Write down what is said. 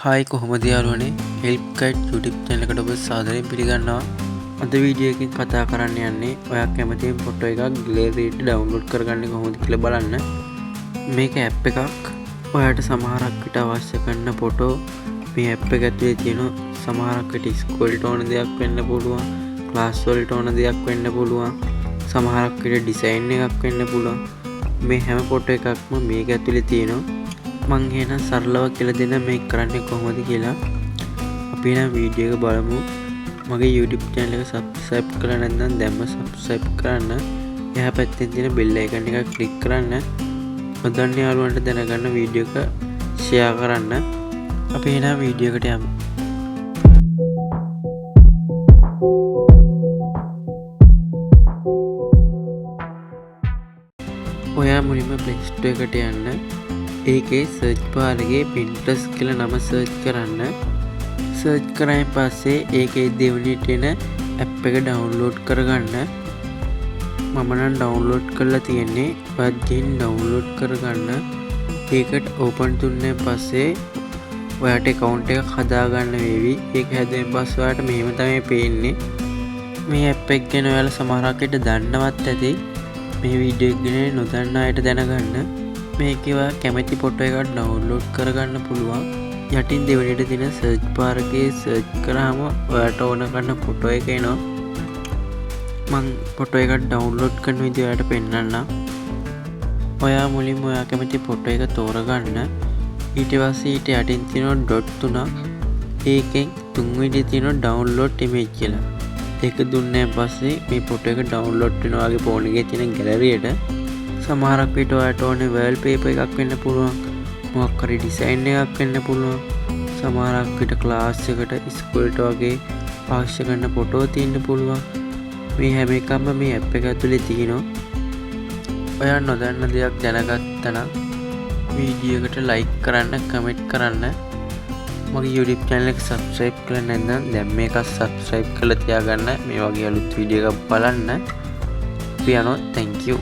Hi කොහොමද යාළුවනේ help guide YouTube channel එකට ඔබ සාදරයෙන් පිළිගන්නවා. අද වීඩියෝ එකකින් කතා කරන්න යන්නේ ඔයා කැමතිම ෆොටෝ එකක් ගැලරි එකට ඩවුන්ලෝඩ් කරගන්නේ කොහොමද කියලා බලන්න. මේක ඇප් එකක්. ඔයාට සමහරක් විට අවශ්‍ය කරන ෆොටෝ මේ ඇප් එක ඇතුලේ තියෙනවා. සමහරක් විට ස්කූල්ට ඕන දෙයක් වෙන්න පුළුවන්, ක්ලාස් වලට ඕන දෙයක් වෙන්න පුළුවන්, සමහරක් විට ඩිසයින් එකක් වෙන්න පුළුවන්. මේ හැම ෆොටෝ එකක්ම මේක ඇතුලේ තියෙනවා. මං එහෙනම් සරලව කියලා දෙන්න මේක කරන්නේ කොහොමද කියලා. අපි නම් වීඩියෝ එක බලමු. මගේ YouTube channel එක subscribe කරලා නැත්නම් දැන්ම subscribe කරන්න. එහා පැත්තේ තියෙන bell icon එක click කරන්න. නොදන්න යාළුවන්ට දැනගන්න වීඩියෝ එක share කරන්න. අපි එහෙනම් වීඩියෝ එකට යමු. ඔයා මුලින්ම Play Store එකට යන්න. ඒකේ සර්ච් බාර් එකේ Pinterest කියලා නම සර්ච් කරන්න. සර්ච් කරායින් පස්සේ ඒකේ දෙවෙනිට එන ඇප් එක ඩවුන්ලෝඩ් කරගන්න. මම නම් ඩවුන්ලෝඩ් කරලා තියෙන්නේ. ඔයත් ගිහින් ඩවුන්ලෝඩ් කරගන්න. ඒකට ඕපන් දුන්නාන් පස්සේ ඔයාට account එකක් හදාගන්න වේවි. ඒක හැදුවෙන් පස්සේ ඔයාට මෙහෙම තමයි පේන්නේ. මේ ඇප් එක ගැන ඔයාලා සමහරක් විට දන්නවත් ඇති. මේ වීඩියෝ එක ගැන නොදන්න අයට දැනගන්න. මේකේ ඔයා කැමති ෆොටෝ එකක් ඩවුන්ලෝඩ් කරගන්න පුළුවන්. යටින් දෙවෙනිට තියෙන සර්ච් බාර් එකේ සර්ච් කරාම ඔයාට ඕන කරන ෆොටෝ එක එනවා. මම ෆොටෝ එකක් ඩවුන්ලෝඩ් කරන විදිහ ඔයාට පෙන්නන්නම්. ඔයා මුලින්ම ඔයා කැමති ෆොටෝ එක තෝරගන්න. ඊට පස්සේ ඊට යටින් තියෙන ඩොට් තුනක්. ඒකෙන් තුන්වෙනි තියෙන ඩවුන්ලෝඩ් ඉමේජ් කියලා. ඒක දුන්නාන් පස්සේ මේ ෆොටෝ එක ඩවුන්ලෝඩ් වෙනවා වගේ ෆෝන් එකේ තියෙන ගැලරියට. සමහරක් විට ඔයාට ඕනේ වර්ල්පේපර් එකක් වෙන්න පුළුවන්, මොකක් හරි ඩිසයින් එකක් වෙන්න පුළුවන්. සමහරක් විට ක්ලාස් එකට ඉස්කෝලේට වගේ අවශ්‍ය කරන ෆොටෝ තියෙන්න පුළුවන්. මේ හැම එකක්ම මේ ඇප් එක ඇතුලේ තියෙනවා. ඔයා නොදන්න දෙයක් දැනගත්තා නම් වීඩියෝ එකට ලයික් කරන්න, කමෙන්ට් කරන්න. මගේ YouTube channel එක subscribe කරලා නැත්නම් දැන් මේක subscribe කරලා තියාගන්න. මේ වගේ අලුත් වීඩියෝ එකක් බලන්න. අපි යනවා. Thank you.